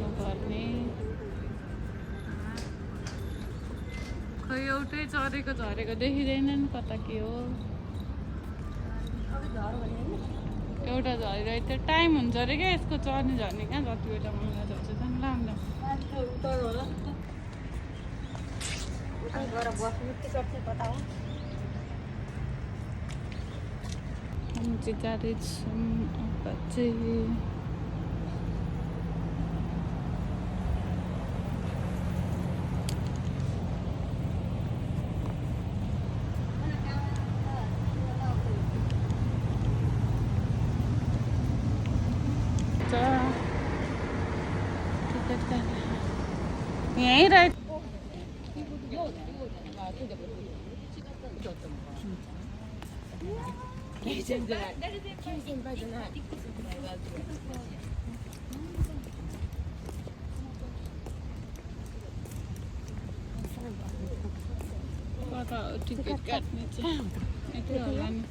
नगर्ने खै एउटै चरेको झरेको देखिँदैन नि कता के हो एउटा झरिरहेको थियो टाइम हुन्छ अरे क्या यसको चर्ने झर्ने कहाँ जति बेला मैला झर्छ झन् राम्रो हम चाहिँ जाँदैछौँ अब चाहिँ यहीँ राइट कता टिकट काट्ने चाहिँ यतै होला नि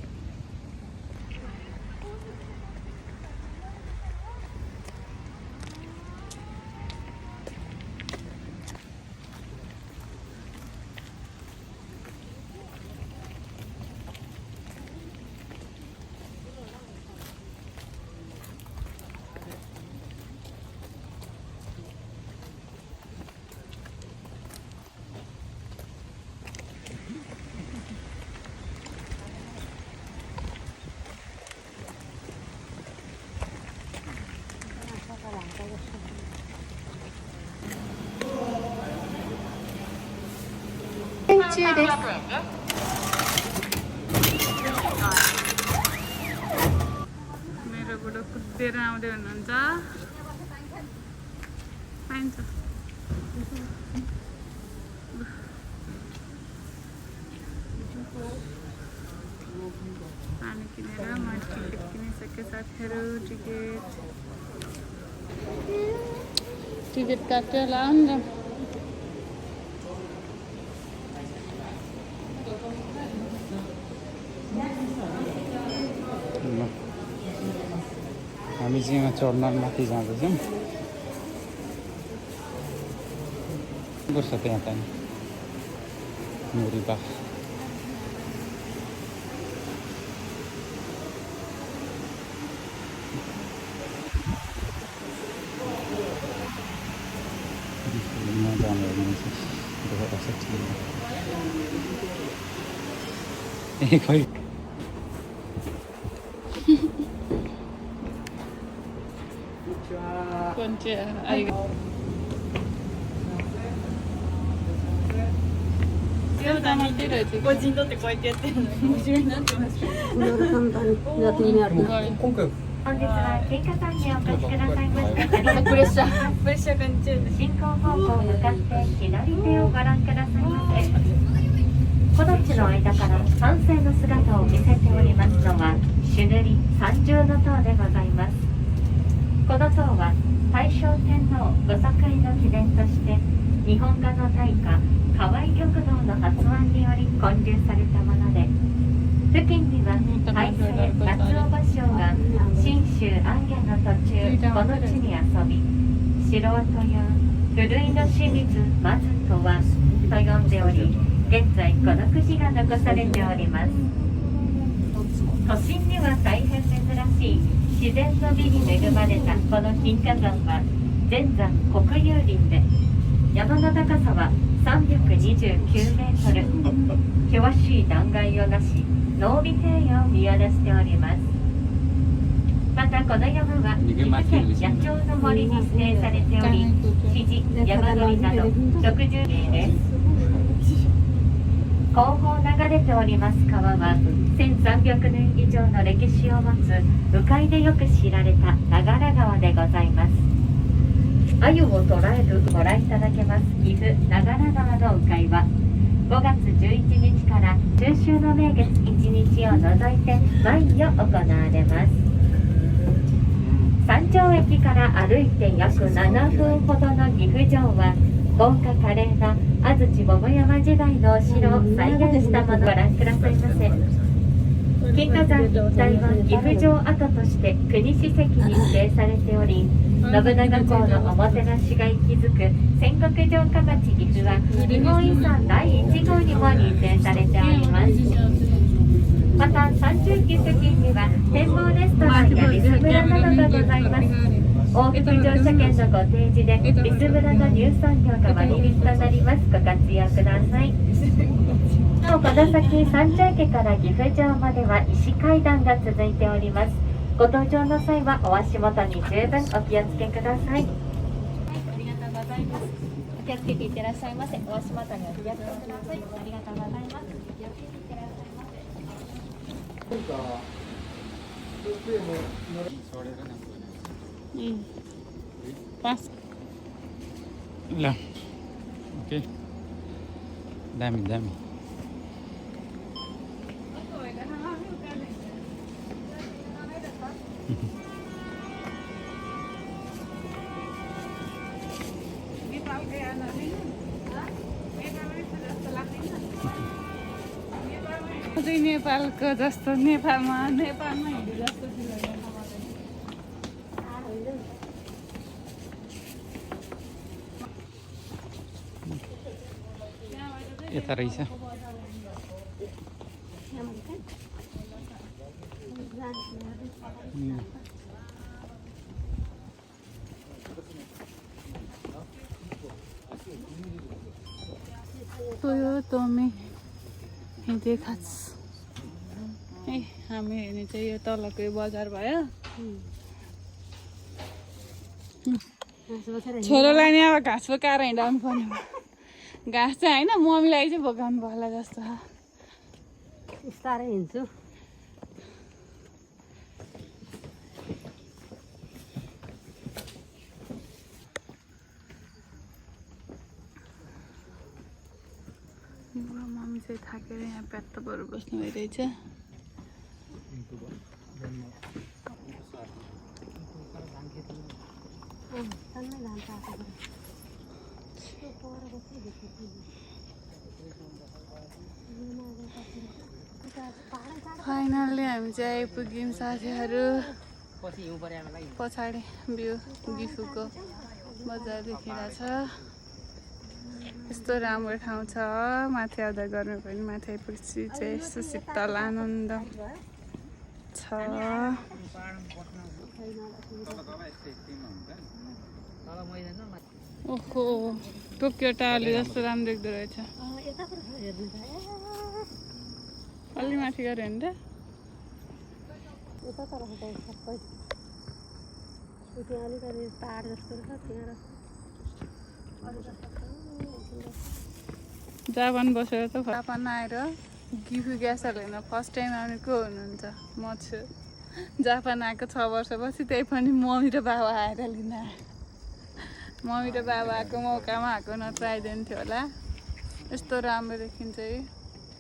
मेरो बुढो कुदेर आउँदै हुनुहुन्छ पाइन्छ पानी किनेर म टिकट किनिसकेँ साथीहरू टिकट काटेर लाउँ न हामी चाहिँ यहाँ चढ्न माथि जाँदैछौँ पर्छ त्यहाँ त मुरीबाख जाने ए खै個人とってこうやってやってるの面白いなって思います。本日は金華山にお越しくださいましてありがとうございます。プレッシャー感じちゃう進行方向向かって左手をご覧くださいませ。この地の間から三世の姿を見せておりますのは朱塗り三重の塔でございます。この塔は大正天皇ご即位の記念として日本画の大家河合玉堂の発案により建立されたもので付近には大政松尾芭蕉が信州安家の途中この地に遊び素人用ふるいの清水松とはと呼んでおり現在このくじが残されております。都心には大変珍しい自然の美に恵まれたこの金華山は全山国有林で山の高さは329メートル険しい断崖をなし濃尾平野を見下ろしております。またこの山は岐阜県野鳥の森に指定されており肘山鳥など60名です。後方流れております川は1300年以上の歴史を持つ鵜飼でよく知られた長良川でございます。鮎を捕らえるご覧いただけます岐阜長良川の鵜飼は5月11日から中秋の名月1日を除いて毎夜行われます。三条駅から歩いて約7分ほどの岐阜城は豪華華麗な安土桃山時代のお城を再現したものをご覧くださいませ。金華山一帯は岐阜城跡として国史跡に指定されており信長公のおもてなしが息づく戦国城下町岐阜は日本遺産第1号にも認定されております。また30期付近には展望レストランやリス村などがございます。往復乗車券のご提示でリス村の入村料が割引となります。ご活用ください。この先30駅から岐阜城までは石階段が続いております。ご搭乗の際はお足元に十分お気をつけください。ありがとうございます。お気をつけていってらっしゃいませ。お足元にお気をつけください。ありがとうございます。お気をつけていってらっしゃいませ。पास ल ओके दामी दामी अझै नेपालको जस्तो नेपालमा हिँडे जस्तो फिल होइन। यता रहेछ टोयोटोमी देखाच है। हामी हेर्ने चाहिँ यो तलको बजार भयो। छोरोलाई नि अब घाँस बोकाएर हिँडाउनु पर्ने भयो। घाँस चाहिँ होइन मम्मीलाई चाहिँ बोकाउनु भयो होला जस्तो बिस्तारै हिँड्छु। मम्मी चाहिँ थाकेर यहाँ प्यात्तोहरू बस्नु भइरहेछ। फाइनल्ली हामी चाहिँ आइपुग्यौँ साथीहरू। पछाडि भ्यू गिफुको बजार देखिरहेछ। यस्तो राम्रो ठाउँ छ। माथि आउँदा गर्नु पनि माथि आइपुग्छ चाहिँ यस्तो शीतल आनन्द छ। ओहो टोकियो टावरले जस्तो राम्रो देख्दो रहेछ। अलि माथि गएर हेर्नु त। जापान बसेर त जापान आएर गिफु ग्यासहरू हेर्न फर्स्ट टाइम आउने को हुनुहुन्छ? म छु। जापान आएको 6 वर्षपछि त्यही पनि मम्मी र बाबा आएर लिन आयो। मम्मी र बाबा आएको मौकामा आएको नत्र आइदिनु थियो होला। यस्तो राम्रो देखिन्छ है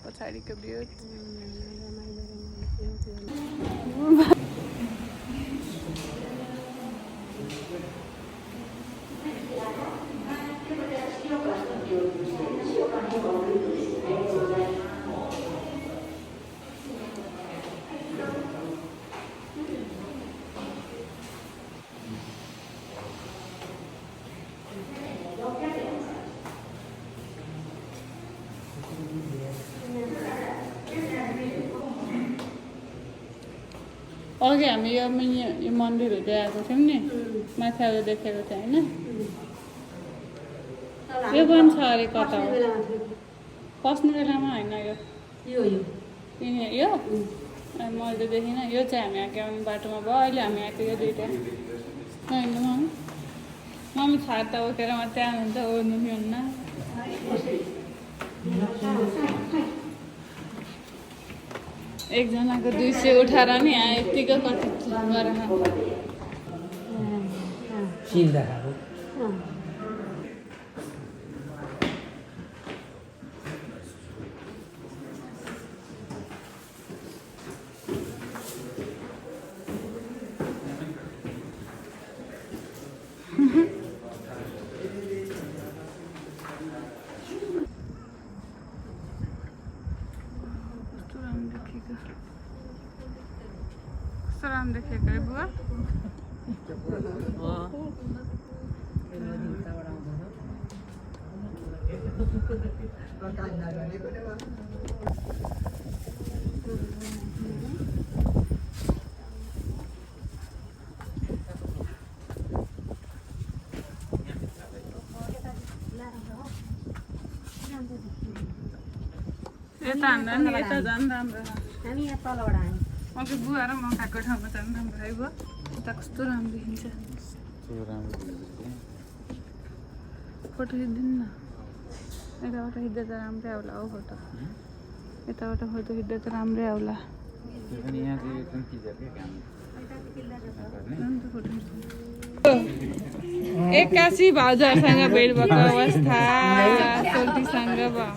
पछाडिको भ्यू। अघि हामी यो मन्दिरहरू आएको थियौँ नि, माथि आएर देखेको थियो होइन? यो पनि छ अरे कता हो? पस्ने बेलामा होइन यो यो मैले त देखिनँ। यो चाहिँ हामी आएको आउने बाटोमा भयो। अहिले हामी आएको यो दुइटा होइन मम्मी। मम्मी छाता उठेर मात्रै आउनुहुन्छ, ओर्नु नि हुन्न। एकजनाको 200 उठाएर नि यतिको कति गरेन। कस्तो राम्रो देखेको है बुवा? यता हान्दा नि यता झन् राम्रो हामी यहाँ तलबाट आयौँ अघि बुवा र म खाएको ठाउँमा झन् राम्रो आइगयो यता कस्तो राम्रो देखिन्छ फोटो खिचिदिनु न यताबाट खिच्दा त राम्रै आउला हौ फोटो यताबाट फोटो खिच्दा त राम्रै आउला एक्कासी भाउजूहरूसँग भेट भएको अवस्था सोल्टीसँग भयो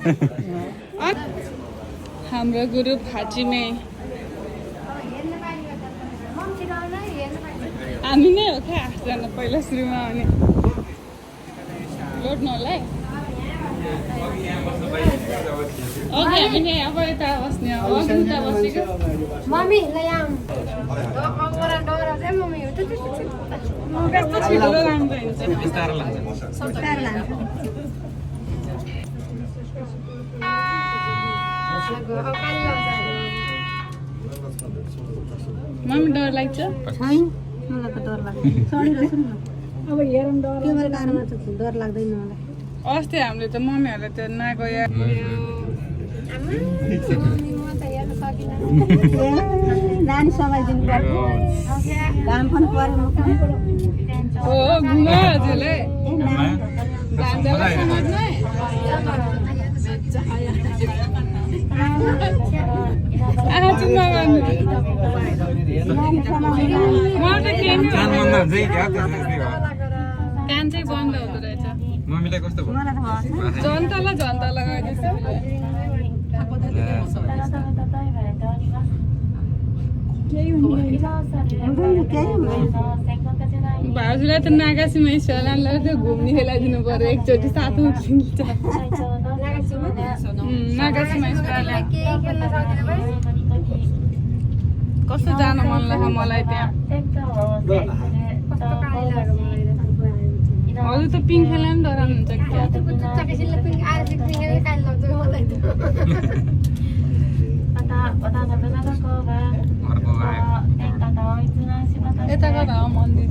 हाम्रो ग्रुप फाँचिने हामी नै हो क्या 8 जना पहिला सुरुमा आउने लोड्नु होला है अघि हामी नै अब यता बस्ने हो अघि उता बसेको कस्तो छिटो राम्रो हुन्छ मम्मी डर लाग्छ छैन मलाई त डर लाग्छ चढिरहेको नि अब हेरौँ डर के भएर कारमा त डर लाग्दैन मलाई अस्ति हामीले त मम्मीहरूले त नगयो नानी समाइदिनु पर्यो घाम पनि पऱ्यो हो घुमा हजुरले आज नगर्नु कान चाहिँ बन्द हुँदो रहेछ मम्मीलाई कस्तो भयो झन्ताला गइदिन्छ भाउजूलाई त नागासीमा स्यालानलाई त घुम्ने खेलाइदिनु पर्यो एकचोटि साथमा उठिन्छ नागासीमा कस्तो जान मन लाग्छ मलाई त्यहाँ हजुर त पिङ खेल्न पनि डराउनुहुन्छ यता कता हो मन्दिर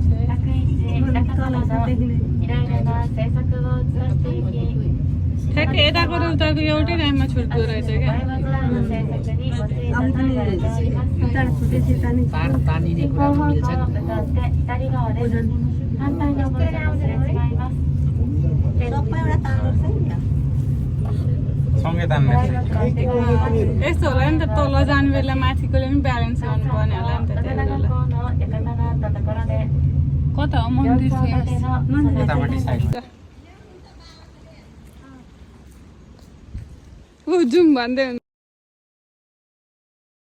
ठ्याक्कै यताको र उताको एउटै टाइममा छुट्दो रहेछ क्या यस्तो होला नि त तल जाने बेला माथिकोले पनि ब्यालेन्स गर्नुपर्ने होला नि त कता हो मन्दिर जाउँ भन्दै हुन्छ